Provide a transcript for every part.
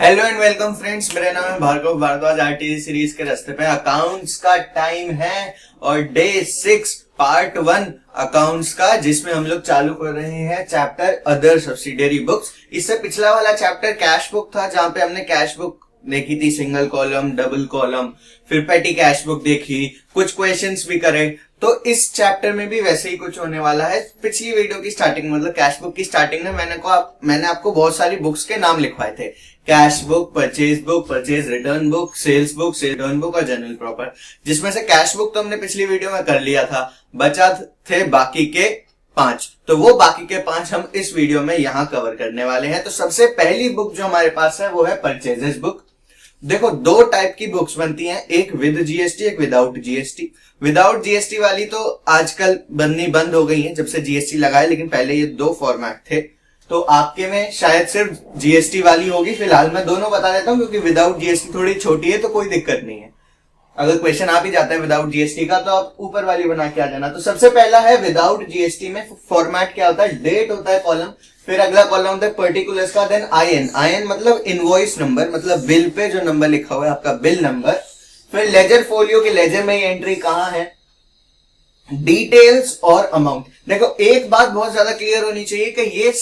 Hello and welcome friends, मेरा नाम है भार्गव भारद्वाज। आरटीजी सीरीज के रास्ते पे अकाउंट्स का टाइम है और डे 6 पार्ट 1 अकाउंट्स का, जिसमें हम लोग चालू कर रहे हैं चैप्टर अदर सब्सिडियरी बुक्स। इससे पिछला वाला चैप्टर कैश बुक था, जहां पे हमने कैश बुक देखी थी, सिंगल कॉलम, डबल कॉलम, फिर पेटी कैश बुक देखी, कुछ क्वेश्चंस भी करे। तो इस चैप्टर में भी वैसे ही कुछ होने वाला है। पिछली वीडियो की स्टार्टिंग मतलब कैश बुक की स्टार्टिंग में मैंने आपको बहुत सारी बुक्स के नाम लिखवाए थे। Cash book, purchase return book, sales book, sale return book और जनरल प्रॉपर, जिसमें से कैश बुक तो हमने पिछली वीडियो में कर लिया था। बचा थे बाकी के 5, तो वो बाकी के 5 हम इस वीडियो में यहाँ कवर करने वाले हैं। तो सबसे पहली बुक जो हमारे पास है वो है परचेजेस बुक। देखो, 2 टाइप की बुक्स बनती हैं, एक विद जीएसटी, एक विदाउट जीएसटी। विदाउट जीएसटी वाली तो आजकल बननी बंद हो गई है जब से जीएसटी लगाए, लेकिन पहले ये 2 फॉर्मेट थे। तो आपके में शायद सिर्फ जीएसटी वाली होगी। फिलहाल मैं दोनों बता देता हूं, क्योंकि विदाउट जीएसटी थोड़ी छोटी है तो कोई दिक्कत नहीं है। अगर क्वेश्चन आ भी जाता है विदाउट जीएसटी का, तो आप ऊपर वाली बना के आ जाना। तो सबसे पहला है विदाउट जीएसटी में फॉर्मेट क्या होता है, डेट होता है कॉलम, फिर अगला कॉलम होता है पर्टिकुलर्स का, देन आईएन मतलब इनवॉइस नंबर, मतलब बिल पे जो नंबर लिखा हुआ है आपका बिल नंबर। फिर लेजर फोलियो की लेजर में एंट्री कहां है, डिटेल्स और अमाउंट। देखो, एक बात बहुत ज्यादा क्लियर होनी चाहिए कि ये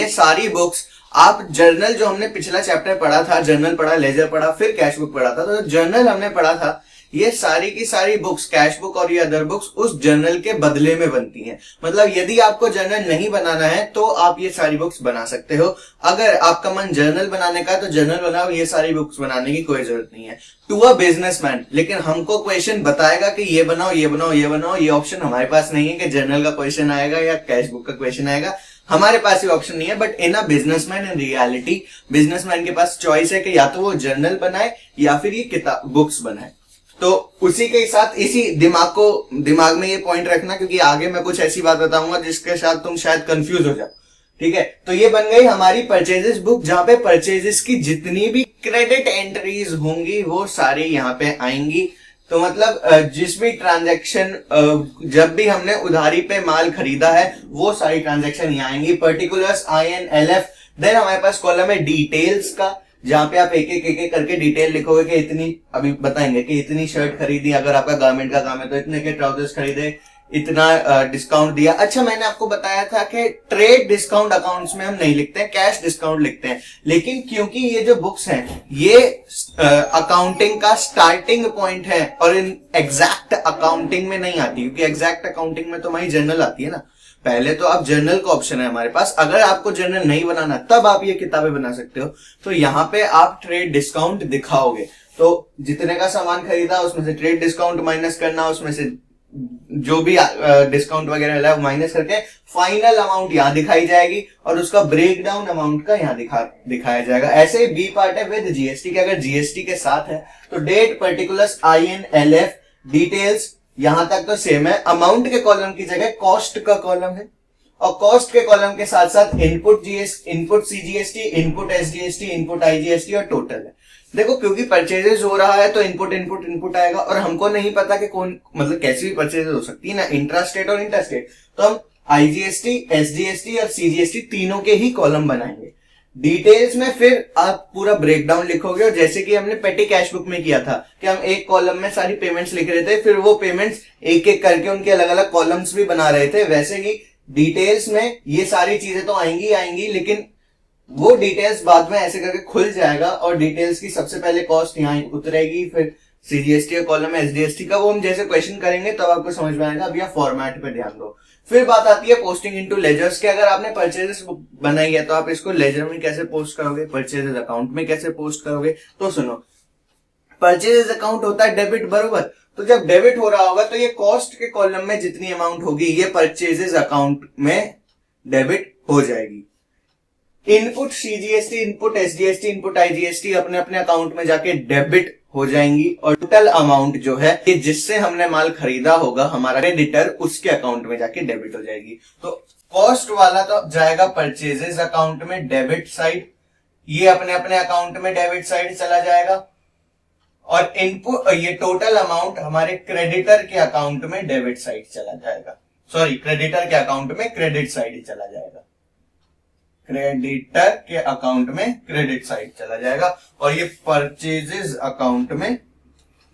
सारी बुक्स आप जर्नल, जो हमने पिछला चैप्टर पढ़ा था, जर्नल पढ़ा, लेजर पढ़ा, फिर कैश बुक पढ़ा था, तो जर्नल हमने पढ़ा था, ये सारी की सारी बुक्स, कैश बुक और ये अदर बुक्स उस जर्नल के बदले में बनती हैं। मतलब यदि आपको जर्नल नहीं बनाना है तो आप ये सारी बुक्स बना सकते हो। अगर आपका मन जर्नल बनाने का है तो जर्नल बनाओ, ये सारी बुक्स बनाने की कोई जरूरत नहीं है। टू अ बिजनेसमैन, लेकिन हमको क्वेश्चन बताएगा कि ये बनाओ, ये बनाओ, ये बनाओ, ये ऑप्शन हमारे पास नहीं है कि जर्नल का क्वेश्चन आएगा या कैश बुक का क्वेश्चन आएगा। हमारे पास ये ऑप्शन नहीं है। But in a businessman, in reality businessman के पास चॉइस है कि या तो वो जर्नल बनाए या फिर ये किताब बुक्स बनाए। तो उसी के साथ इसी दिमाग में ये पॉइंट रखना, क्योंकि आगे मैं कुछ ऐसी बात बताऊंगा जिसके साथ तुम शायद कंफ्यूज हो जाओ। ठीक है, तो ये बन गई हमारी परचेजेस बुक, जहां पे परचेजेस की जितनी भी क्रेडिट एंट्रीज होंगी वो सारी यहाँ पे आएंगी। तो मतलब जिस भी ट्रांजैक्शन, जब भी हमने उधारी पे माल खरीदा है, वो सारी ट्रांजैक्शन यहाँ आएंगी। Particulars, INLF। देन हमारे पास कॉलम है डिटेल्स का, जहां पे आप एक एक करके डिटेल लिखोगे कि इतनी, अभी बताएंगे कि इतनी शर्ट खरीदी, अगर आपका गारमेंट का काम है तो इतने के ट्राउजर्स खरीदे, इतना डिस्काउंट दिया। अच्छा, मैंने आपको बताया था कि ट्रेड डिस्काउंट अकाउंट्स में हम नहीं लिखते हैं, कैश डिस्काउंट लिखते हैं। लेकिन क्योंकि ये जो बुक्स हैं ये अकाउंटिंग का स्टार्टिंग पॉइंट है और इन एग्जैक्ट अकाउंटिंग में नहीं आती, क्योंकि एग्जैक्ट अकाउंटिंग में तो हमारी जर्नल आती है ना। पहले तो आप जर्नल का ऑप्शन है हमारे पास, अगर आपको जर्नल नहीं बनाना तब आप ये किताबें बना सकते हो। तो यहाँ पे आप ट्रेड डिस्काउंट दिखाओगे, तो जितने का सामान खरीदा उसमें से ट्रेड डिस्काउंट माइनस करना, उसमें से जो भी डिस्काउंट वगैरह है माइनस करके फाइनल अमाउंट यहाँ दिखाई जाएगी और उसका ब्रेकडाउन अमाउंट का यहाँ दिखाया जाएगा। ऐसे ही बी पार्ट है विद जीएसटी के, अगर जीएसटी के साथ है तो डेट, पर्टिकुलर्स, INLF, डिटेल्स, यहां तक तो सेम है। अमाउंट के कॉलम की जगह कॉस्ट का कॉलम है, और कॉस्ट के कॉलम के साथ साथ input CGST, input SGST, input IGST और टोटल है। देखो, क्योंकि परचेजेस हो रहा है तो इनपुट आएगा, और हमको नहीं पता कि कौन, मतलब कैसी भी परचेजेस हो सकती है ना, इंट्रा स्टेट और इंटर स्टेट, तो हम IGST, SGST और CGST तीनों के ही कॉलम बनाएंगे। डिटेल्स में फिर आप पूरा ब्रेकडाउन लिखोगे, और जैसे कि हमने पेटी कैश बुक में किया था कि हम एक कॉलम में सारी पेमेंट्स लिख रहे थे, फिर वो पेमेंट्स एक एक करके उनके अलग अलग कॉलम्स भी बना रहे थे, वैसे ही डिटेल्स में ये सारी चीजें तो आएंगी, लेकिन वो डिटेल्स बाद में ऐसे करके खुल जाएगा, और डिटेल्स की सबसे पहले कॉस्ट यहाँ उतरेगी, फिर CGST का कॉलम है SGST का, वो हम जैसे क्वेश्चन करेंगे तब आपको समझ में आएगा। अब यह फॉर्मेट पे ध्यान दो। फिर बात आती है पोस्टिंग इनटू लेजर्स के। अगर आपने परचेजेस बनाई है तो आप इसको लेजर में कैसे पोस्ट करोगे, परचेजेस अकाउंट में कैसे पोस्ट करोगे। तो सुनो, परचेजेस अकाउंट होता है डेबिट, बरोबर। तो जब डेबिट हो रहा होगा तो ये कॉस्ट के कॉलम में जितनी अमाउंट होगी ये परचेजेस अकाउंट में डेबिट हो जाएगी। Input CGST, input SGST, input IGST अपने अपने अकाउंट में जाके डेबिट हो जाएंगी, और टोटल अमाउंट जो है कि जिससे हमने माल खरीदा होगा हमारा क्रेडिटर, उसके अकाउंट में जाके डेबिट हो जाएगी। तो कॉस्ट वाला तो जाएगा परचेजेस अकाउंट में डेबिट साइड, ये अपने अपने अकाउंट में डेबिट साइड चला जाएगा, और इनपुट ये टोटल अमाउंट हमारे क्रेडिटर के अकाउंट में डेबिट साइड चला जाएगा, सॉरी क्रेडिटर के अकाउंट में क्रेडिट साइड चला जाएगा। क्रेडिटर के अकाउंट में क्रेडिट साइड चला जाएगा और ये परचेजेस अकाउंट में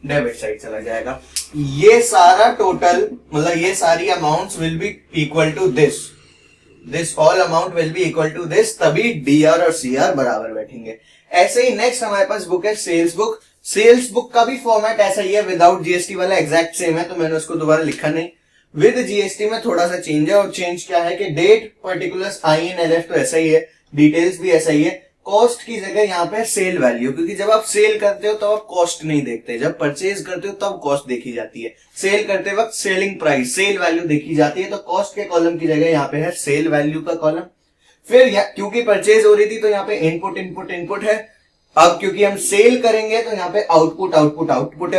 डेबिट साइड चला जाएगा। ये सारा टोटल मतलब ये सारी amounts will be equal to this all amount will be equal to this, तभी डीआर और सीआर बराबर बैठेंगे। ऐसे ही नेक्स्ट हमारे पास बुक है सेल्स बुक। सेल्स बुक का भी फॉर्मेट ऐसा ही है, विदाउट जीएसटी वाला एग्जैक्ट सेम है, तो मैंने उसको दोबारा लिखा नहीं। विद जीएसटी में थोड़ा सा चेंज है, और चेंज क्या है कि डेट पर्टिकुलर्स INLF तो ऐसा ही है, डिटेल्स भी ऐसा ही है। कॉस्ट की जगह यहाँ पे सेल वैल्यू, क्योंकि जब आप सेल करते हो तो आप कॉस्ट नहीं देखते, जब परचेज करते हो तब कॉस्ट देखी जाती है। सेल करते वक्त सेलिंग प्राइस, सेल वैल्यू देखी जाती है, तो कॉस्ट के कॉलम की जगह यहाँ पे है सेल वैल्यू का कॉलम। फिर क्योंकि परचेज हो रही थी तो यहाँ पे इनपुट है। अब क्योंकि हम सेल करेंगे तो यहाँ पे आउटपुट है,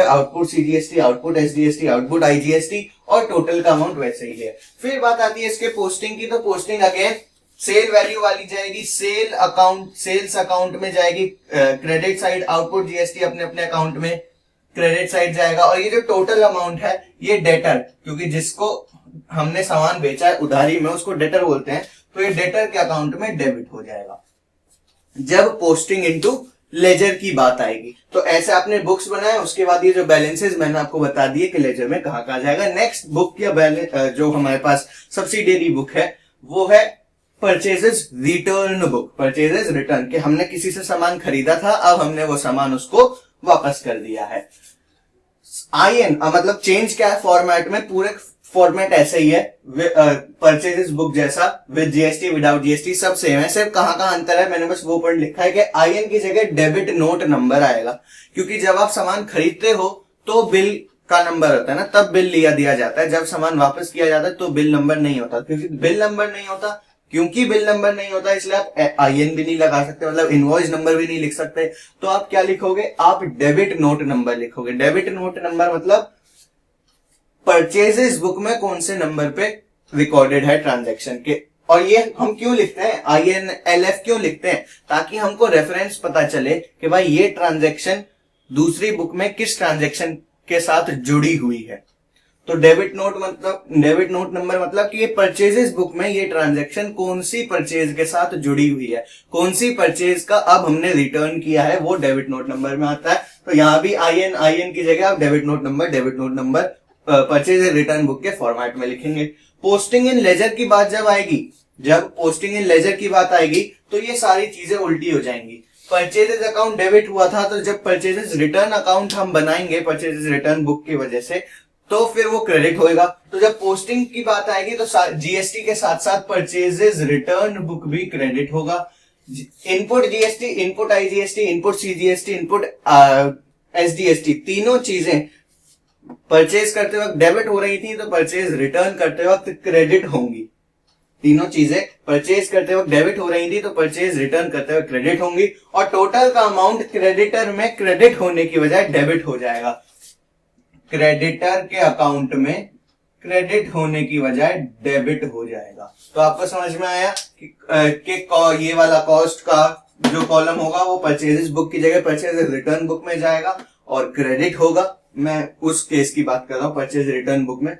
output CGST, output SGST, output IGST, और टोटल का अमाउंट वैसे ही है। फिर बात आती है इसके पोस्टिंग की, तो पोस्टिंग अगेन सेल वैल्यू वाली जाएगी, सेल्स अकाउंट में जाएगी, क्रेडिट साइड आउटपुट GST अपने अपने अकाउंट में क्रेडिट साइड जाएगा, और ये जो टोटल अमाउंट है ये डेटर, क्योंकि जिसको हमने सामान बेचा है उधारी में उसको डेटर बोलते हैं, तो ये डेटर के अकाउंट में डेबिट हो जाएगा जब पोस्टिंग इनटू लेजर की बात आएगी। तो ऐसे आपने बुक्स बनाए, उसके बाद ये जो बैलेंसेस मैंने आपको बता दिए कि लेजर में कहां कहां जाएगा। नेक्स्ट बुक या बैलेंस जो हमारे पास सब्सिडियरी बुक है वो है purchases return book. Purchases return के हमने किसी से सामान खरीदा था, अब हमने वो सामान उसको वापस कर दिया है। मतलब चेंज क्या है फॉर्मेट में, पूरे फॉर्मेट ऐसे ही है परचेजेस बुक जैसा, विद जीएसटी विदाउट जीएसटी सब सेम है, सिर्फ कहां कहां अंतर है मैंने बस वो पॉइंट लिखा है कि IN की जगह डेबिट नोट नंबर आएगा, क्योंकि जब आप सामान खरीदते हो तो बिल का नंबर होता है ना, तब बिल लिया दिया जाता है। जब सामान वापस किया जाता है तो बिल नंबर नहीं होता, क्योंकि बिल नंबर नहीं होता इसलिए आप IN भी नहीं लगा सकते, मतलब इनवॉइस नंबर भी नहीं लिख सकते। तो आप क्या लिखोगे, आप डेबिट नोट नंबर लिखोगे। डेबिट नोट नंबर मतलब परचेजेस बुक में कौन से नंबर पे रिकॉर्डेड है ट्रांजैक्शन के। और ये हम क्यों लिखते हैं, INLF क्यों लिखते हैं, ताकि हमको रेफरेंस पता चले कि भाई ये ट्रांजैक्शन दूसरी बुक में किस ट्रांजैक्शन के साथ जुड़ी हुई है। तो डेबिट नोट नंबर मतलब कि ये परचेजेस बुक में ये ट्रांजैक्शन कौन सी परचेज के साथ जुड़ी हुई है, कौन सी परचेज का अब हमने रिटर्न किया है, वो डेबिट नोट नंबर में आता है। तो यहाँ भी IN की जगह आप debit note number purchase return book के फॉर्मेट में लिखेंगे। पोस्टिंग इन लेजर की बात जब आएगी, तो ये सारी चीजें उल्टी हो जाएंगी। परचेजेस अकाउंट डेबिट हुआ था, तो जब परचेजेस रिटर्न अकाउंट हम बनाएंगे परचेजेस रिटर्न बुक की वजह से, तो फिर वो क्रेडिट होएगा। तो जब पोस्टिंग की बात आएगी तो जीएसटी के साथ साथ परचेजेस रिटर्न बुक भी क्रेडिट होगा। Input GST, input IGST, input CGST, input SDST, तीनों चीजें परचेज करते वक्त डेबिट हो रही थी, तो परचेज रिटर्न करते वक्त क्रेडिट होंगी। तीनों चीजें परचेज करते वक्त डेबिट हो रही थी, तो परचेज रिटर्न करते वक्त क्रेडिट होंगी, और टोटल का अमाउंट क्रेडिटर में क्रेडिट होने की बजाय डेबिट हो जाएगा। क्रेडिटर के अकाउंट में क्रेडिट होने की बजाय डेबिट हो जाएगा। तो आपको समझ में आया कि ये वाला कॉस्ट का जो कॉलम होगा वो परचेजेस बुक की जगह परचेज रिटर्न बुक में जाएगा और क्रेडिट होगा। मैं उस केस की बात कर रहा हूं, परचेज रिटर्न बुक में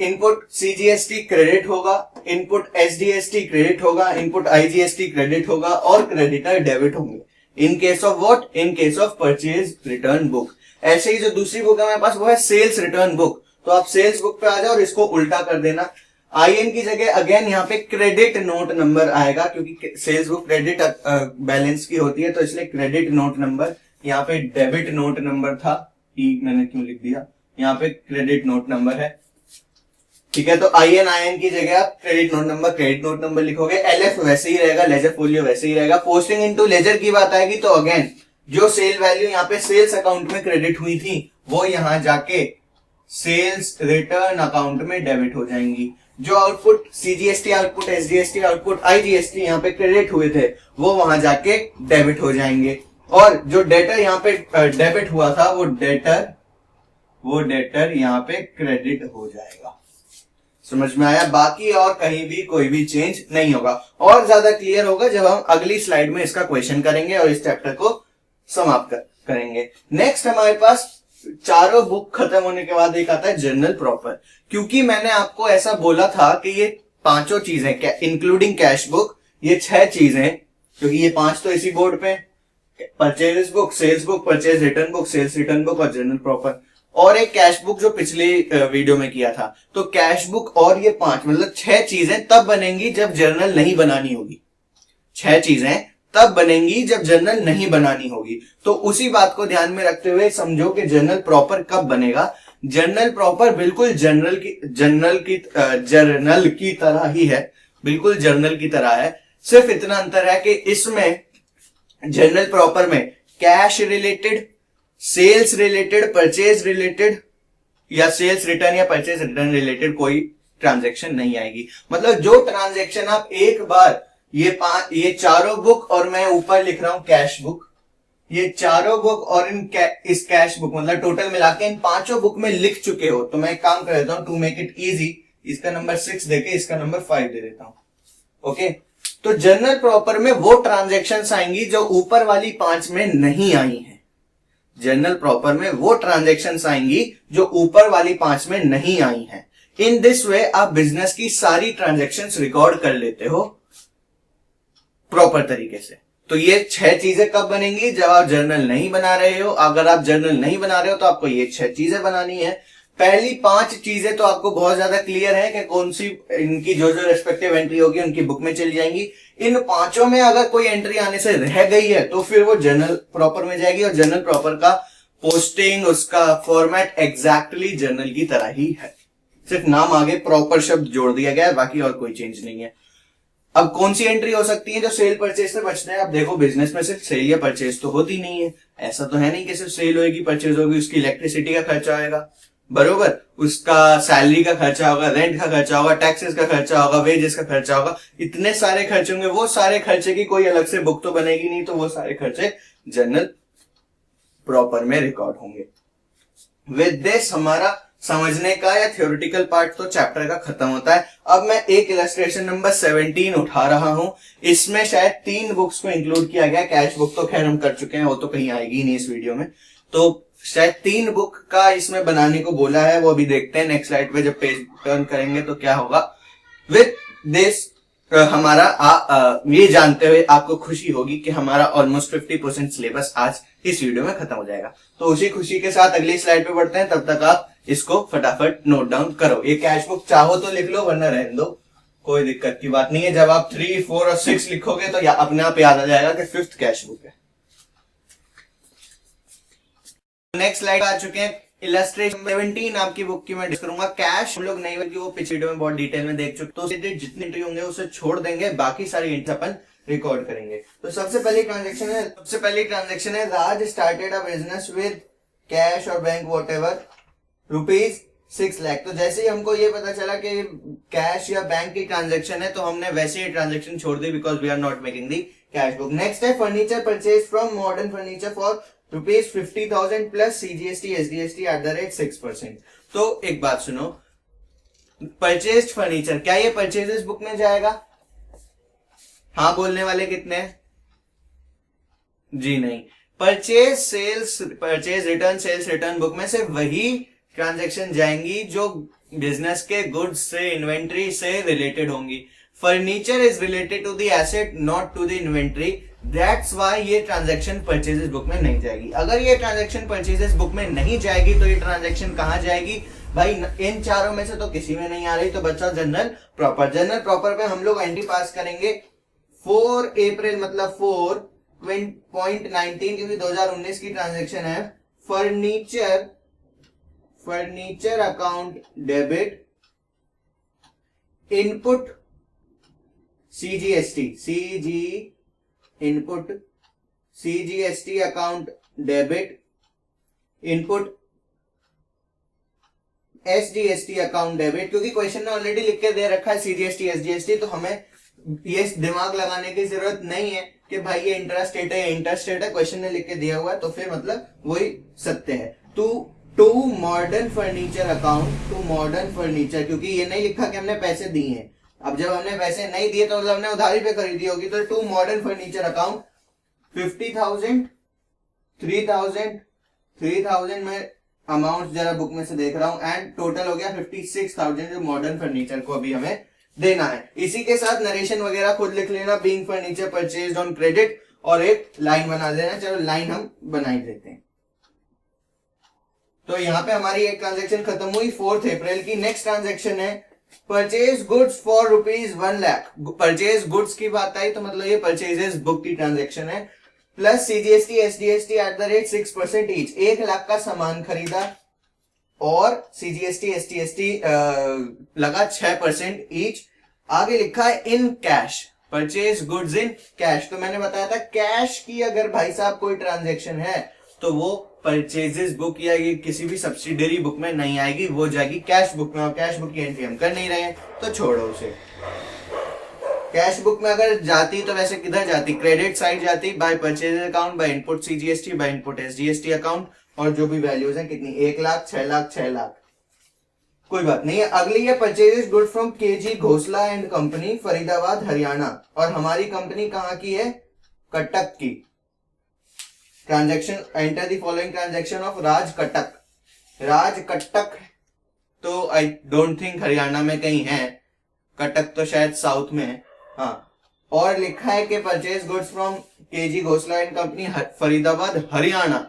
इनपुट CGST क्रेडिट होगा, इनपुट SDST क्रेडिट होगा, इनपुट IGST क्रेडिट होगा, और क्रेडिटर डेबिट होंगे। In case of what, in case of purchase return book. ऐसे ही जो दूसरी बुक है मेरे पास वो है सेल्स रिटर्न बुक। तो आप सेल्स बुक पे आ जाओ और इसको उल्टा कर देना। IN की जगह अगेन यहाँ पे क्रेडिट नोट नंबर आएगा, क्योंकि सेल्स बुक क्रेडिट बैलेंस की होती है, तो इसलिए क्रेडिट नोट नंबर। यहाँ पे डेबिट नोट नंबर था, मैंने क्यों लिख दिया, यहाँ पे क्रेडिट नोट नंबर है, ठीक है। तो IN की जगह आप क्रेडिट नोट नंबर लिखोगे। LF वैसे ही रहेगा, लेजर फोलियो वैसे ही रहेगा। पोस्टिंग इनटू लेजर की बात आएगी तो अगेन जो सेल वैल्यू यहाँ पे सेल्स अकाउंट में क्रेडिट हुई थी वो यहाँ जाके सेल्स रिटर्न अकाउंट में डेबिट हो जाएंगी। जो output CGST, output SGST, output IGST यहाँ पे क्रेडिट हुए थे वो वहां जाके डेबिट हो जाएंगे। और जो डेटर यहाँ पे डेबिट हुआ था वो डेटर यहाँ पे क्रेडिट हो जाएगा। समझ में आया? बाकी और कहीं भी कोई भी चेंज नहीं होगा। और ज्यादा क्लियर होगा जब हम अगली स्लाइड में इसका क्वेश्चन करेंगे और इस चैप्टर को समाप्त करेंगे। नेक्स्ट हमारे पास चारों बुक खत्म होने के बाद एक आता है जर्नल प्रॉपर। क्योंकि मैंने आपको ऐसा बोला था कि ये पांचों चीजें इंक्लूडिंग कैश बुक, ये 6 चीजें, क्योंकि ये 5 तो इसी बोर्ड पे, purchase book, sales book, purchase return book, sales return book और जर्नल प्रॉपर, और एक कैश बुक जो पिछली वीडियो में किया था। तो कैश बुक और ये 5 मतलब 6 चीजें तब बनेंगी जब जर्नल नहीं बनानी होगी। 6 चीजें तब बनेंगी जब जर्नल नहीं बनानी होगी। तो उसी बात को ध्यान में रखते हुए समझो कि जर्नल प्रॉपर कब बनेगा। जर्नल प्रॉपर बिल्कुल जर्नल की तरह ही है, बिल्कुल जर्नल की तरह है। सिर्फ इतना अंतर है कि इसमें जर्नल प्रॉपर में cash related, sales related, purchase related या सेल्स रिटर्न या परचेज रिटर्न रिलेटेड कोई ट्रांजैक्शन नहीं आएगी। मतलब जो ट्रांजैक्शन आप एक बार ये चारों बुक और मैं ऊपर लिख रहा हूं कैश बुक, ये चारों बुक और इस कैश बुक मतलब टोटल मिला के इन 5 बुक में लिख चुके हो, तो मैं एक काम कर देता हूं टू मेक इट इजी, इसका नंबर 6 देके इसका नंबर 5 दे देता हूं। ओके, तो जर्नल प्रॉपर में वो ट्रांजैक्शंस आएंगी जो ऊपर वाली 5 में नहीं आई हैं। जर्नल प्रॉपर में वो ट्रांजैक्शंस आएंगी जो ऊपर वाली 5 में नहीं आई हैं। इन दिस वे आप बिजनेस की सारी ट्रांजैक्शंस रिकॉर्ड कर लेते हो प्रॉपर तरीके से। तो ये 6 चीजें कब बनेंगी? जब आप जर्नल नहीं बना रहे हो। अगर आप जर्नल नहीं बना रहे हो तो आपको ये 6 चीजें बनानी है। पहली 5 चीजें तो आपको बहुत ज्यादा क्लियर है कि कौन सी इनकी जो जो रेस्पेक्टिव एंट्री होगी उनकी बुक में चली जाएंगी। इन 5 में अगर कोई एंट्री आने से रह गई है तो फिर वो जर्नल प्रॉपर में जाएगी, और जर्नल प्रॉपर का पोस्टिंग, उसका फॉर्मेट एग्जैक्टली जर्नल की तरह ही है, सिर्फ नाम आगे प्रॉपर शब्द जोड़ दिया गया है, बाकी और कोई चेंज नहीं है। अब कौन सी एंट्री हो सकती है जो सेल परचेज से बचना है? अब देखो, बिजनेस में सिर्फ सेल या परचेज तो होती नहीं है। ऐसा तो है नहीं कि सिर्फ सेल होगी, परचेज होगी, उसकी इलेक्ट्रिसिटी का खर्चा आएगा, बरोबर, उसका सैलरी का खर्चा होगा, रेंट का खर्चा होगा, टैक्सेस का खर्चा होगा, वेजेस का खर्चा होगा, इतने सारे खर्चे होंगे। वो सारे खर्चे की कोई अलग से बुक तो बनेगी नहीं, तो वो सारे खर्चे जर्नल प्रॉपर में रिकॉर्ड होंगे। विद दिस हमारा समझने का या थ्योरेटिकल पार्ट तो चैप्टर का खत्म होता है। अब मैं एक इलस्ट्रेशन नंबर 17 उठा रहा हूं। इसमें शायद 3 बुक्स को इंक्लूड किया गया। कैश बुक तो खैर हम कर चुके हैं, वो तो कहीं आएगी नहीं इस वीडियो में। तो शायद 3 बुक का इसमें बनाने को बोला है, वो अभी देखते हैं नेक्स्ट स्लाइड पे जब पेज टर्न करेंगे तो क्या होगा। विद दिस हमारा ये जानते हुए आपको खुशी होगी कि हमारा ऑलमोस्ट 50% सिलेबस आज इस वीडियो में खत्म हो जाएगा। तो उसी खुशी के साथ अगली स्लाइड पे बढ़ते हैं। तब तक आप इसको फटाफट नोट डाउन करो। ये कैश बुक चाहो तो लिख लो, वरना रहने दो, कोई दिक्कत की बात नहीं है। जब आप 3, 4 और 6 लिखोगे तो अपने आप याद आ जाएगा कि 5th कैश बुक है। नेक्स्ट स्लाइड आ चुके हैं। इलस्ट्रेशन 17 आपकी बुक की मैं डिस्कस करूंगा। कैश हम लोग नहीं, बल्कि वो पिछले वीडियो में बहुत डिटेल में देख चुके, तो जितनी एंट्री होंगे उसे छोड़ देंगे, बाकी सारी एंट्री अपन रिकॉर्ड करेंगे। तो सबसे पहली ट्रांजेक्शन है Raj started a business with cash और बैंक वॉटएवर ₹6 लाख। तो जैसे ही हमको ये पता चला कि कैश या बैंक की ट्रांजेक्शन है तो हमने वैसे ही ट्रांजेक्शन छोड़ दी, because we are not making the cash book. Next है furniture purchase from modern furniture for ₹50,000 plus CGST SDST @6%। तो एक बात सुनो, परचेज फर्नीचर, क्या ये परचेजेस बुक में जाएगा? हाँ बोलने वाले कितने हैं? जी नहीं। Purchase return, sales return book में से वही ट्रांजैक्शन जाएंगी जो बिजनेस के गुड्स से, इन्वेंट्री से रिलेटेड होंगी। Furniture is related to the asset, not to the inventory. That's why ये ट्रांजैक्शन परचेजेस बुक में नहीं जाएगी। अगर ये ट्रांजैक्शन परचेजेस बुक में नहीं जाएगी तो ये ट्रांजैक्शन कहां जाएगी भाई? इन चारों में से तो किसी में नहीं आ रही, तो बच्चा जर्नल प्रॉपर। जर्नल प्रॉपर पे हम लोग एंट्री पास करेंगे 4 अप्रैल, मतलब 4.19, क्योंकि 2019 की ट्रांजैक्शन है। Furniture account debit, input CGST account debit, input SGST account debit. क्योंकि क्वेश्चन ने ऑलरेडी लिख के दे रखा है CGST SGST, तो हमें ये दिमाग लगाने की जरूरत नहीं है कि भाई ये इंट्रास्टेट है, इंटरस्टेट है। क्वेश्चन ने लिख के दिया हुआ है तो फिर मतलब वही सत्य है। To modern furniture account, to modern furniture, क्योंकि ये नहीं लिखा कि हमने पैसे दिए हैं। अब जब हमने पैसे नहीं दिए तो मतलब हमने उधारी पे खरीदी होगी। तो टू मॉडर्न फर्नीचर अकाउंट 50,000, 3,000 में अमाउंट जरा बुक में से देख रहा हूं, एंड टोटल हो गया 56,000 जो मॉडर्न फर्नीचर को अभी हमें देना है। इसी के साथ नरेशन वगैरह खुद लिख लेना, being furniture purchased on credit, और एक लाइन बना देना। चलो लाइन हम बना ही देते हैं। तो यहाँ पे हमारी एक ट्रांजेक्शन खत्म हुई 4 अप्रैल की। नेक्स्ट ट्रांजेक्शन है purchase goods for ₹1,00,000। Purchase goods की बात आई तो मतलब ये परचेजेस बुक की ट्रांजेक्शन है। Plus CGST SDST @6% each. 1,00,000 का सामान खरीदा और CGST SDST लगा 6% ईच। आगे लिखा है in cash, purchase goods in cash. तो मैंने बताया था कैश की अगर भाई साहब कोई ट्रांजेक्शन है तो वो परचेजेस बुक या ये किसी भी सब्सिडरी बुक में नहीं आएगी, वो जाएगी कैश बुक में। और कैश बुक की एंट्री हम कर नहीं रहे हैं तो छोड़ो उसे। कैश बुक में अगर जाती तो वैसे किधर जाती, क्रेडिट साइड जाती, by purchase account, by input CGST, by input SDST account, और जो भी वैल्यूज हैं कितनी 1,00,000 6,00,000 6,00,000। कोई बात नहीं है। अगली है purchases good from KG Ghosla and company Faridabad Haryana, और हमारी कंपनी कहाँ की है, कटक की। Transaction enter the following transaction of Raj Cuttack. Raj Cuttack तो आई डोंट थिंक हरियाणा में कहीं है, कटक तो शायद साउथ में है। हाँ, और लिखा है कि purchase goods from KG Ghosla and company Faridabad Haryana.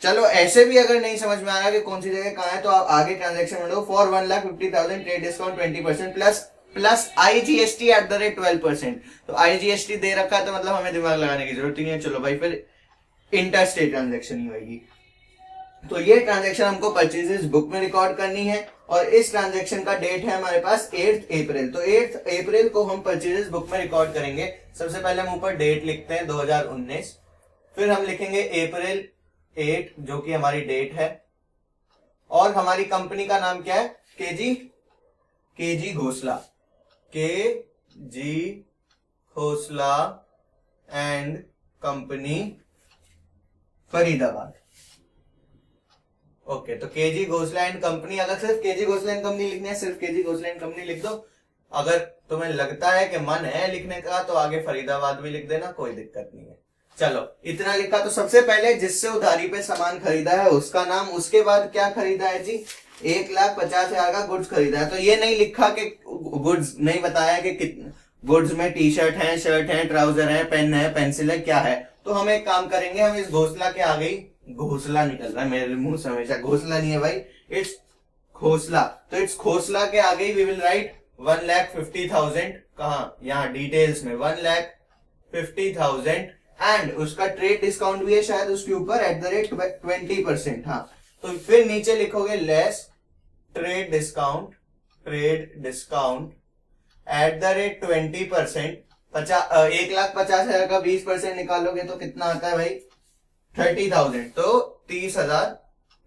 चलो ऐसे भी अगर नहीं समझ में आ रहा कि कौन सी जगह कहाँ है तो आप आगे ट्रांजेक्शन में for 1,50,000 trade discount 20% plus IGST @12%। तो IGST दे रखा है तो मतलब हमें दिमाग लगाने की जरूरत नहीं है। चलो भाई फिर इंटर स्टेट ट्रांजेक्शन ही होगी। तो ये ट्रांजेक्शन हमको परचेजेस बुक में रिकॉर्ड करनी है, और इस ट्रांजेक्शन का डेट है हमारे पास 8 अप्रैल। तो 8 अप्रैल को हम परचेजेस बुक में रिकॉर्ड करेंगे। सबसे पहले हम ऊपर डेट लिखते हैं 2019, फिर हम लिखेंगे अप्रैल 8 जो कि हमारी डेट है, और हमारी कंपनी का नाम क्या है, केजी घोसला, KG Ghosla and company Faridabad. Okay, तो KG घोसला एंड कंपनी, अगर सिर्फ KG घोसला एंड कंपनी लिखनी है सिर्फ KG घोसला एंड कंपनी लिख दो। अगर तुम्हें लगता है कि मन है लिखने का तो आगे फरीदाबाद भी लिख देना, कोई दिक्कत नहीं है। चलो इतना लिखा। तो सबसे पहले जिससे उधारी पे सामान खरीदा है उसका नाम, उसके बाद क्या खरीदा है जी, 1,50,000 का गुड्स खरीदा है। तो ये नहीं लिखा कि गुड्स नहीं बताया कि कितने गुड्स में टी-शर्ट है, शर्ट है, ट्राउजर है, पेन है, पेंसिल है, क्या है। तो हम एक काम करेंगे, हम इस घोसला के आगे ही, घोसला निकल रहा है मेरे मुंह से हमेशा, घोसला नहीं है भाई, इट्स घोसला। तो इट्स घोसला के आगे ही वी विल राइट 1,50,000। कहा, यहाँ डिटेल्स में 1,50,000, एंड उसका ट्रेड डिस्काउंट भी है शायद उसके ऊपर @20%। हाँ, तो फिर नीचे लिखोगे लेस ट्रेड डिस्काउंट @20%। 1,50,000 का 20% निकालोगे तो कितना आता है भाई, 30,000। तो 30,000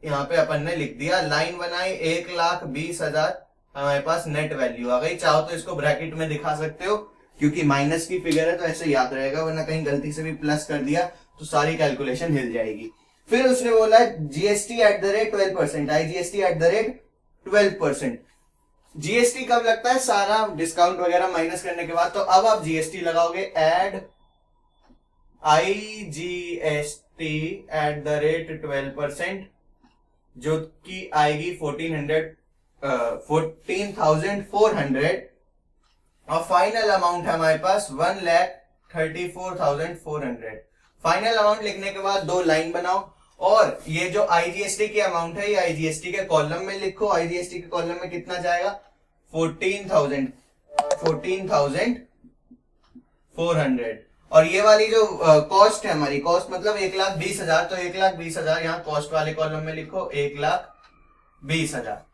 यहाँ पे अपन ने लिख दिया। लाइन बनाई 1,20,000, हमारे पास नेट वैल्यू आ गई। चाहो तो इसको ब्रैकेट में दिखा सकते हो क्योंकि माइनस की फिगर है तो ऐसे याद रहेगा, वरना कहीं गलती से भी प्लस कर दिया तो सारी कैलकुलेशन हिल जाएगी। फिर उसने बोला GST @12%, IGST @12%। GST कब लगता है, सारा डिस्काउंट वगैरह माइनस करने के बाद। तो अब आप GST लगाओगे, ऐड IGST @12%, जो कि आएगी 14,400, और फाइनल अमाउंट है हमारे पास 1,34,400। फाइनल अमाउंट लिखने के बाद 2 लाइन बनाओ, और ये जो IGST की अमाउंट है ये IGST के कॉलम में लिखो। IGST के कॉलम में कितना जाएगा, 14,400, और ये वाली जो कॉस्ट है हमारी, कॉस्ट मतलब 1,20,000, तो 1,20,000 यहाँ कॉस्ट वाले कॉलम में लिखो, 1,20,000।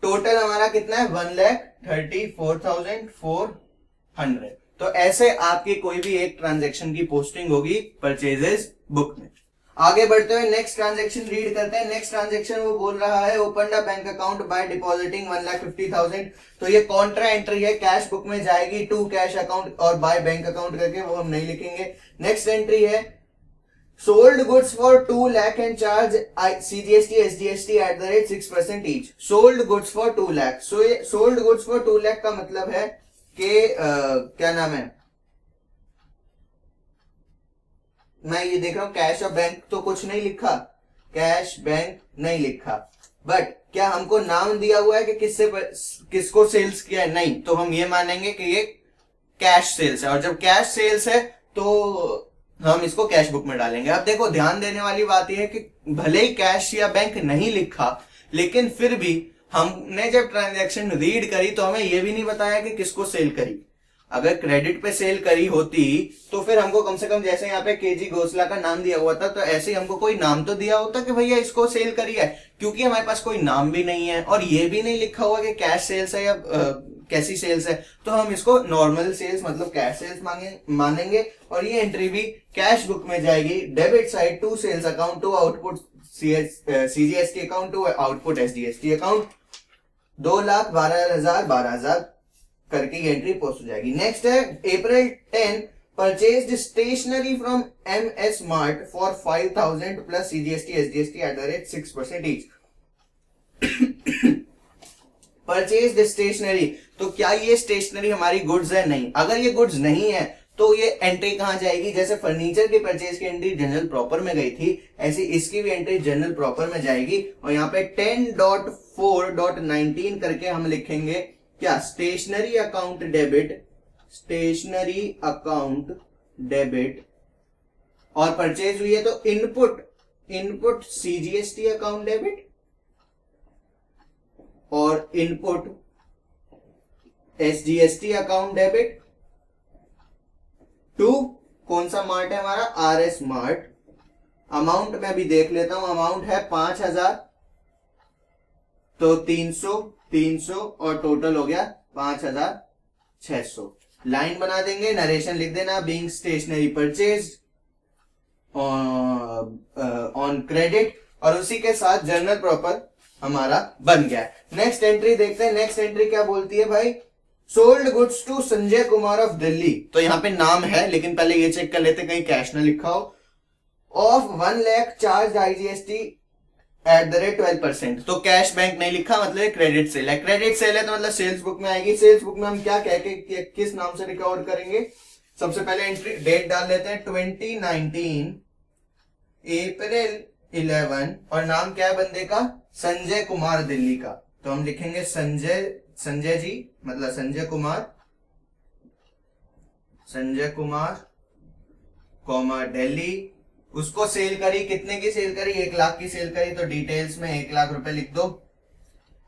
टोटल हमारा कितना है, 1,34,400। तो ऐसे आपकी कोई भी एक ट्रांजैक्शन की पोस्टिंग होगी परचेजेस बुक में। आगे बढ़ते हुए नेक्स्ट ट्रांजैक्शन रीड करते हैं। नेक्स्ट ट्रांजैक्शन वो बोल रहा है open the bank account by depositing 1,50,000। तो ये कॉन्ट्रा एंट्री है, कैश बुक में जाएगी टू कैश अकाउंट और बाय बैंक अकाउंट करके, वो हम नहीं लिखेंगे। नेक्स्ट एंट्री है sold goods for 2 lakh and charge CGST SDST @6% each. Sold goods for 2 lakh. Sold goods for 2 lakh का मतलब है कि क्या नाम है, मैं ये देख रहा हूं कैश और बैंक तो कुछ नहीं लिखा, कैश बैंक नहीं लिखा, बट क्या हमको नाम दिया हुआ है कि किसको सेल्स किया है? नहीं, तो हम ये मानेंगे कि ये कैश सेल्स है, और जब कैश सेल्स है तो हम इसको कैश बुक में डालेंगे। अब देखो, ध्यान देने वाली बात यह है कि भले ही कैश या बैंक नहीं लिखा, लेकिन फिर भी हमने जब ट्रांजैक्शन रीड करी तो हमें यह भी नहीं बताया कि किसको सेल करी। अगर क्रेडिट पे सेल करी होती तो फिर हमको कम से कम, जैसे यहाँ पे केजी घोसला का नाम दिया हुआ था, तो ऐसे ही हमको कोई नाम तो दिया होता कि भैया इसको सेल करी है। क्योंकि हमारे पास कोई नाम भी नहीं है और ये भी नहीं लिखा हुआ कि कैश सेल्स है या कैसी सेल्स है, तो हम इसको नॉर्मल सेल्स मतलब कैश सेल्स मानेंगे। और ये एंट्री भी कैश बुक में जाएगी। Debit side to sales account, to output CGST account, to output SDST account, 2,12,000 करके ये एंट्री पोस्ट हो जाएगी। नेक्स्ट है April 10 purchased stationery from MS Mart for 5,000 plus CGST SDST at the rate 6% each. Purchased stationery, तो क्या ये stationery हमारी goods है? नहीं। अगर ये गुड्स नहीं है तो ये एंट्री कहां जाएगी? जैसे फर्नीचर की परचेज की एंट्री जनरल प्रॉपर में गई थी, ऐसी इसकी भी एंट्री जनरल प्रॉपर में जाएगी। और यहाँ पे 10.4.19 करके हम लिखेंगे क्या? Stationery account debit, stationery account debit, और परचेज हुई है तो इनपुट सीजीएसटी अकाउंट डेबिट और input SGST account debit to कौन सा मार्ट है हमारा? RS mart. अमाउंट में भी देख लेता हूं, अमाउंट है 5,000, तो 300 और टोटल हो गया 5,600। लाइन बना देंगे, नरेशन लिख देना, being stationery purchase on credit, और उसी के साथ जर्नल प्रॉपर हमारा बन गया। नेक्स्ट एंट्री देखते हैं। नेक्स्ट एंट्री क्या बोलती है भाई? Sold goods to Sanjay Kumar of Delhi. तो यहां पे नाम है, लेकिन पहले ये चेक कर लेते कहीं कैश ना लिखा हो। Of 1 lakh charge IGST eight the rate 12%। तो कैश बैंक नहीं लिखा, मतलब क्रेडिट सेल है। क्रेडिट सेल है तो मतलब सेल्स बुक में आएगी। सेल्स बुक में हम क्या कह के किस नाम से रिकॉर्ड करेंगे? सबसे पहले एंट्री डेट डाल लेते हैं 2019 अप्रैल 11, और नाम क्या है बंदे का? संजय कुमार दिल्ली का। तो हम लिखेंगे संजय जी, मतलब संजय कुमार कॉमा दिल्ली। उसको सेल करी, कितने की सेल करी? 1 लाख की सेल करी, तो डिटेल्स में 1 लाख रुपए लिख दो।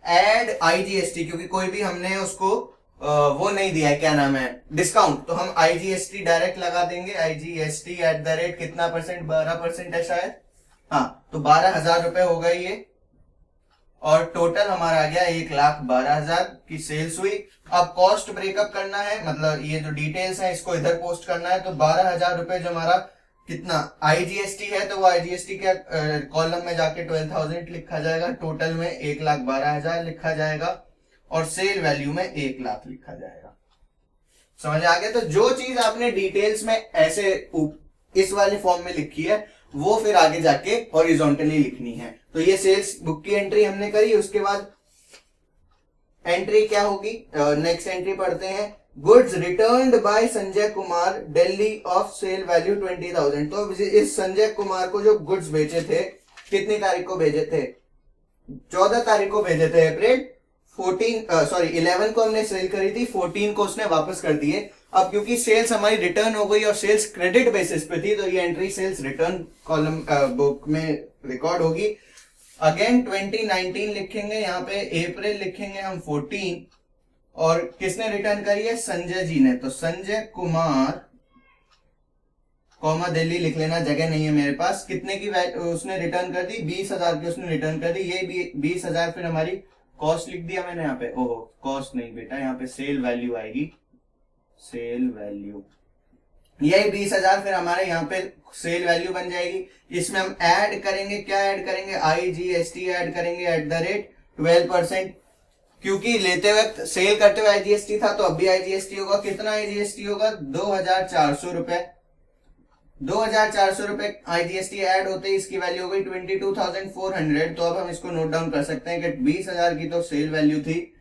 एड आईजीएसटी, क्योंकि कोई भी हमने उसको वो नहीं दिया है, क्या नाम है, डिस्काउंट, तो हम आईजीएसटी डायरेक्ट लगा देंगे। आईजीएसटी एट द रेट कितना परसेंट? 12% है शायद। हाँ, तो 12,000 रुपए हो गए ये, और टोटल हमारा आ गया 1,12,000 की सेल्स हुई। अब कॉस्ट ब्रेकअप करना है, मतलब ये जो डिटेल्स है इसको इधर पोस्ट करना है। तो 12,000 रुपए जो हमारा कितना आईजीएसटी है, तो वो आईजीएसटी के कॉलम में जाके 12,000 लिखा जाएगा। टोटल में 1,12,000 लिखा जाएगा, और सेल वैल्यू में 1 लाख लिखा जाएगा। समझ आ गया? तो जो चीज आपने डिटेल्स में ऐसे इस वाले फॉर्म में लिखी है, वो फिर आगे जाके हॉरिजॉन्टली लिखनी है। तो ये सेल्स बुक की एंट्री हमने करी। उसके बाद एंट्री क्या होगी? नेक्स्ट एंट्री पढ़ते हैं। Goods returned by Sanjay Kumar Delhi of sale value 20,000। तो इस संजय कुमार को जो गुड्स भेजे थे, कितनी तारीख को भेजे थे? 14 तारीख को भेजे थे अप्रैल। 11 को हमने सेल करी थी, 14 को उसने वापस कर दिए। अब क्योंकि सेल्स हमारी रिटर्न हो गई और सेल्स क्रेडिट बेसिस पे थी, तो ये entry sales return column book में रिकॉर्ड होगी। अगेन 2019 लिखेंगे, यहाँ पे अप्रैल लिखेंगे हम 14, और किसने रिटर्न करी है? संजय जी ने। तो संजय कुमार कॉमा दिल्ली लिख लेना, जगह नहीं है मेरे पास। कितने की उसने रिटर्न कर दी? 20,000 की उसने रिटर्न कर दी। ये 20,000 फिर हमारी कॉस्ट लिख दिया मैंने यहाँ पे। ओहो, कॉस्ट नहीं बेटा, यहाँ पे सेल वैल्यू आएगी, सेल वैल्यू। यही 20,000 फिर हमारे यहाँ पे सेल वैल्यू बन जाएगी। इसमें हम ऐड करेंगे, क्या ऐड करेंगे? आईजीएसटी ऐड करेंगे एट द रेट 12%, क्योंकि लेते वक्त सेल करते हुए आईजीएसटी था, तो अब भी आईजीएसटी होगा। कितना आईजीएसटी होगा? 2,400 रुपए। 2,400 रुपए आईजीएसटी ऐड होते ही इसकी वैल्यू हो गई 22,400। तो अब हम इसको नोट डाउन कर सकते हैं कि 20,000 की तो सेल वैल्यू थी,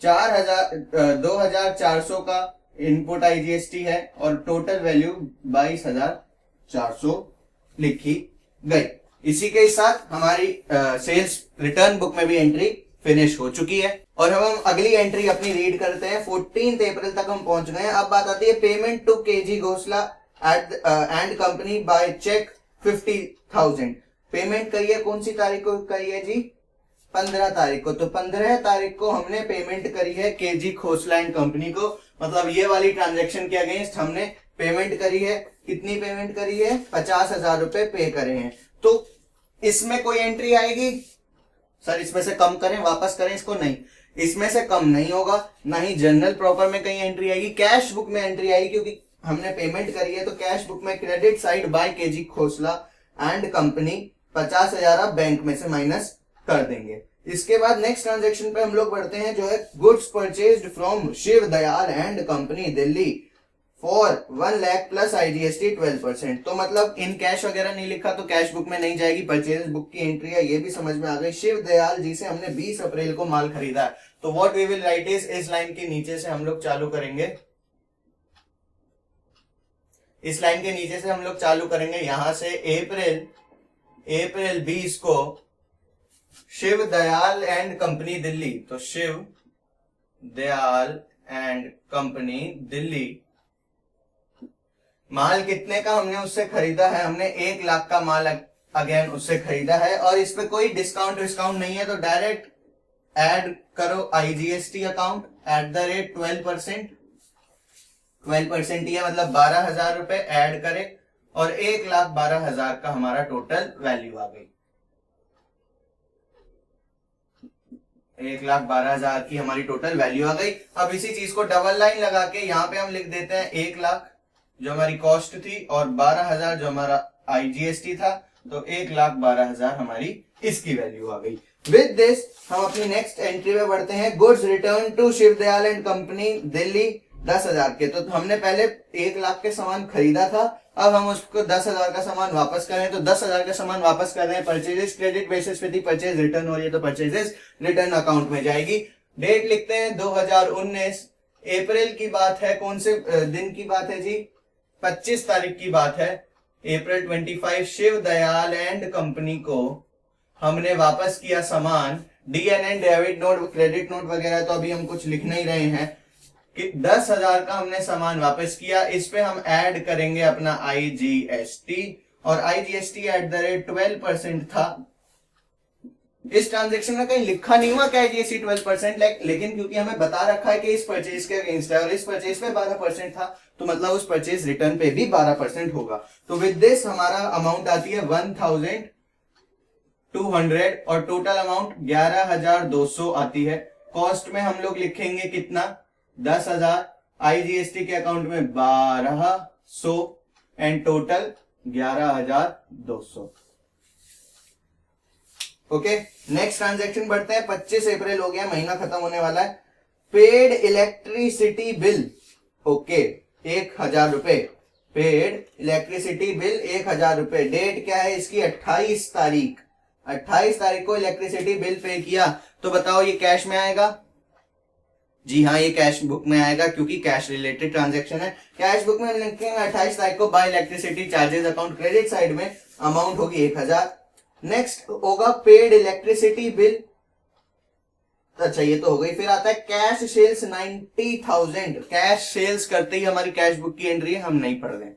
2,400 का इनपुट आईजीएसटी है, और टोटल वैल्यू 22,400 लिखी गई। इसी के साथ हमारी सेल्स रिटर्न बुक में भी एंट्री फिनिश हो चुकी है। और हम अगली एंट्री अपनी रीड करते हैं। 14 अप्रैल तक हम पहुंच गए हैं। अब बात आती है payment to KG Ghosla and company by cheque 50,000। Payment करी है कौन सी तारीख को करी है जी? 15 तारीख को। तो 15 तारीख को हमने पेमेंट करी है केजी घोसला एंड कंपनी को, मतलब ये वाली ट्रांजेक्शन के अगेंस्ट हमने पेमेंट करी है। कितनी पेमेंट करी है? 50,000 रुपए पे करे हैं। तो इसमें कोई एंट्री आएगी? सर इसमें से कम करें, वापस करें इसको? नहीं, इसमें से कम नहीं होगा, ना ही जर्नल प्रॉपर में कहीं एंट्री आएगी, कैश बुक में एंट्री आएगी, क्योंकि हमने पेमेंट करी है। तो कैश बुक में credit side by KG Ghosla and company 50,000 आप बैंक में से माइनस कर देंगे। इसके बाद नेक्स्ट ट्रांजेक्शन पे हम लोग बढ़ते हैं, जो है goods purchased from Shiv Dayal and company Delhi for 1 lakh plus IGST 12%। तो मतलब इन कैश वगैरह नहीं लिखा तो कैश बुक में नहीं जाएगी, परचेज बुक की एंट्री है, ये भी समझ में आ गई। शिव दयाल जी से हमने 20 अप्रैल को माल खरीदा है। तो व्हाट वी विल राइट इस लाइन के नीचे से हम लोग चालू करेंगे, इस लाइन के नीचे से हम लोग चालू करेंगे यहां से अप्रैल 20 को शिव दयाल एंड कंपनी दिल्ली। तो शिव दयाल एंड कंपनी दिल्ली, माल कितने का हमने उससे खरीदा है? हमने 1 लाख का माल अगेन उससे खरीदा है। और इस पे कोई डिस्काउंट विस्काउंट नहीं है, तो डायरेक्ट ऐड करो IGST अकाउंट @ 12%। 12% ही है, मतलब 12,000 रुपए ऐड करे और 1,12,000 का हमारा टोटल वैल्यू आ गई। 1,12,000 की हमारी टोटल वैल्यू आ गई। अब इसी चीज को डबल लाइन लगा के यहाँ पे हम लिख देते हैं 1 लाख जो हमारी कॉस्ट थी और 12,000 जो हमारा IGST था। तो 1,12,000 हमारी इसकी वैल्यू आ गई। विद दिस हम अपनी नेक्स्ट एंट्री में बढ़ते हैं। Goods return to Shiv Dayal and company Delhi 10,000 के। तो हमने पहले 1 लाख के सामान खरीदा था, अब हम उसको 10,000 का सामान वापस करें। तो 10,000 का सामान वापस कर रहे हैं, परचेजेस क्रेडिट बेसिस पे थी, परचेज रिटर्न हो रही है तो परचेजेस रिटर्न अकाउंट में जाएगी। डेट लिखते हैं 2019 अप्रैल की बात है। कौन से दिन की बात है जी? 25 तारीख की बात है। अप्रैल 25 शिव दयाल एंड कंपनी को हमने वापस किया सामान। DNN debit note credit note वगैरह तो अभी हम कुछ लिख नहीं रहे हैं कि 10,000 का हमने सामान वापस किया। इस पे हम ऐड करेंगे अपना IGST और IGST @ 12% था। इस ट्रांजेक्शन में कहीं लिखा नहीं हुआ कि IGST 12%, लेकिन क्योंकि हमें बता रखा है कि इस परचेज के अगेंस्ट है और इस परचेज पे 12% था, तो मतलब उस परचेज रिटर्न पे भी 12% होगा। तो विद दिस हमारा अमाउंट आती है 1,200 और टोटल अमाउंट 11,200 आती है। कॉस्ट में हम लोग लिखेंगे कितना? 10,000, IGST के अकाउंट में 1,200 and total 11,200। Okay, next transaction बढ़ते हैं। 25 अप्रैल हो गया, महीना खत्म होने वाला है। पेड इलेक्ट्रिसिटी बिल, ओके, 1,000 रुपए। पेड इलेक्ट्रिसिटी बिल 1,000 रुपए। डेट क्या है इसकी? 28 तारीख। 28 तारीख को इलेक्ट्रिसिटी बिल पे किया। तो बताओ ये कैश में आएगा? जी हाँ, ये कैश बुक में आएगा क्योंकि कैश रिलेटेड ट्रांजैक्शन है। कैश बुक में लिखेंगे 28 तारीख को bye electricity charges account, credit side में अमाउंट होगी 1,000। नेक्स्ट होगा पेड इलेक्ट्रिसिटी बिल। अच्छा ये तो हो गई। फिर आता है कैश सेल्स 90,000। कैश सेल्स करते ही हमारी कैश बुक की एंट्री है, हम नहीं पढ़ रहे।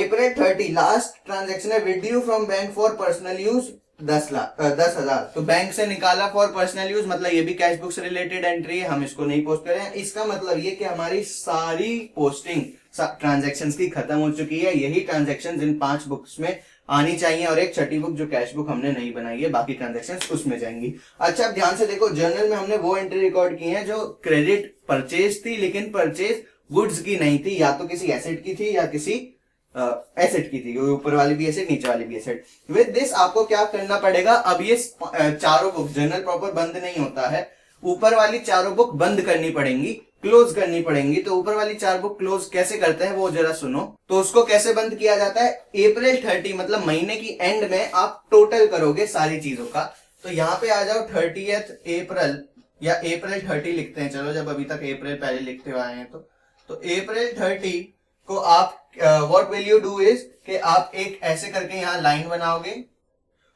अप्रैल 30 लास्ट ट्रांजैक्शन है। Withdrew from bank for personal use 10,000। तो बैंक से निकाला फॉर पर्सनल यूज, मतलब ये भी कैश बुक से रिलेटेड एंट्री है, हम इसको नहीं पोस्ट कर रहे हैं। इसका मतलब ये कि हमारी सारी पोस्टिंग ट्रांजैक्शंस की खत्म हो चुकी है। यही ट्रांजैक्शन इन 5 बुक्स में आनी चाहिए और एक छठी बुक जो कैश बुक हमने नहीं बनाई है, बाकी ट्रांजैक्शंस उसमें जाएंगी। अच्छा अब ध्यान से देखो, जर्नल में हमने वो एंट्री रिकॉर्ड की है जो क्रेडिट परचेज थी, लेकिन परचेज गुड्स की नहीं थी, या तो किसी एसेट की थी या किसी एसेट की थी। ऊपर वाली भी एसेट, नीचे वाली भी एसेट। विद दिस आपको क्या करना पड़ेगा? अब ये चारों बुक, जर्नल प्रॉपर बंद नहीं होता है, ऊपर वाली चारों बुक बंद करनी पड़ेंगी, क्लोज करनी पड़ेंगी। तो ऊपर वाली 4 बुक क्लोज कैसे करते हैं वो जरा सुनो। तो उसको कैसे बंद किया जाता है? अप्रैल 30 मतलब महीने की एंड में आप टोटल करोगे सारी चीजों का। तो यहाँ पे आ जाओ 30th अप्रैल या अप्रैल 30 लिखते हैं, चलो जब अभी तक अप्रैल पहले लिखते हुए आए हैं। तो अप्रैल 30 को आप what will you do is कि आप एक ऐसे करके यहाँ लाइन बनाओगे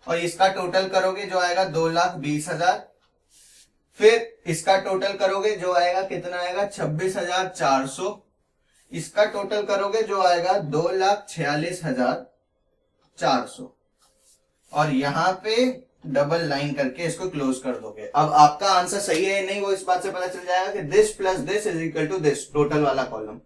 और इसका टोटल करोगे जो आएगा 2,20,000, फिर इसका टोटल करोगे जो आएगा कितना आएगा 26,400, इसका टोटल करोगे जो आएगा 2,46,400 और यहाँ पे डबल लाइन करके इसको क्लोज कर दोगे। अब आपका आंसर सही है नहीं वो इस बात से पता चल जाएगा कि this plus this is equal to this, total वाला कॉलम।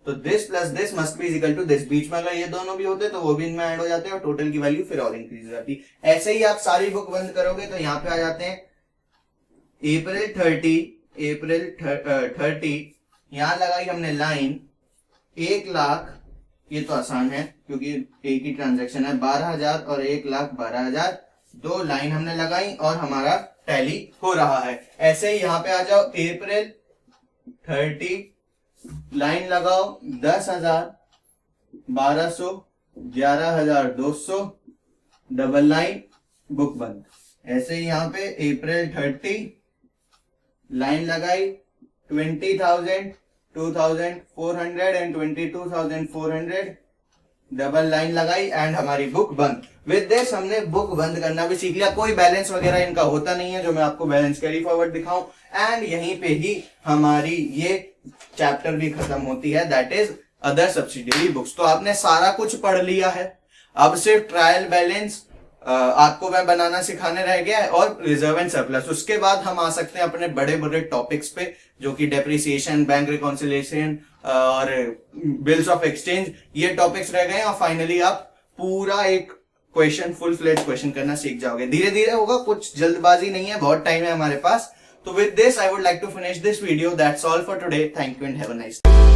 तो this plus this must be equal to this, बीच में अगर ये दोनों भी होते तो वो भी इनमें ऐड हो जाते हैं और टोटल की वैल्यू फिर और इंक्रीज हो जाती। ऐसे ही आप सारी बुक बंद करोगे तो यहाँ पे आ जाते हैं अप्रैल 30, यहां लगाई हमने लाइन 1,00,000, ये तो आसान है क्योंकि एक ही ट्रांजैक्शन है, 12,000 और 1,12,000, 2 लाइन हमने लगाई और हमारा टैली हो रहा है। ऐसे ही यहाँ पे आ जाओ अप्रैल 30, लाइन लगाओ 10,000, 1,200, 11,200, डबल लाइन, बुक बंद। ऐसे ही यहाँ पे अप्रैल 30, लाइन लगाई 20,000, 2,400 एंड 22,400, डबल लाइन लगाई एंड हमारी बुक बंद। विद दिस हमने बुक बंद करना भी सीख लिया। कोई बैलेंस वगैरह इनका होता नहीं है जो मैं आपको बैलेंस कैरी फॉरवर्ड दिखाऊं, एंड यहीं पे ही हमारी ये चैप्टर भी खत्म होती है, that is other subsidiary books. तो आपने सारा कुछ पढ़ लिया है, अब सिर्फ ट्रायल बैलेंस आपको मैं बनाना सिखाने रह गया है और रिजर्व एंड सरप्लस। उसके बाद हम आ सकते हैं अपने बड़े बड़े टॉपिक्स पे जो कि डेप्रिसिएशन, बैंक रिकॉन्सिलिएशन और बिल्स ऑफ एक्सचेंज, ये टॉपिक्स रह गए हैं। और फाइनली आप पूरा एक क्वेश्चन, फुल फ्लेज क्वेश्चन करना सीख जाओगे। धीरे धीरे होगा, कुछ जल्दबाजी नहीं है, बहुत टाइम है हमारे पास। तो with this I would like to finish this video. That's all for today. Thank you and have a nice day.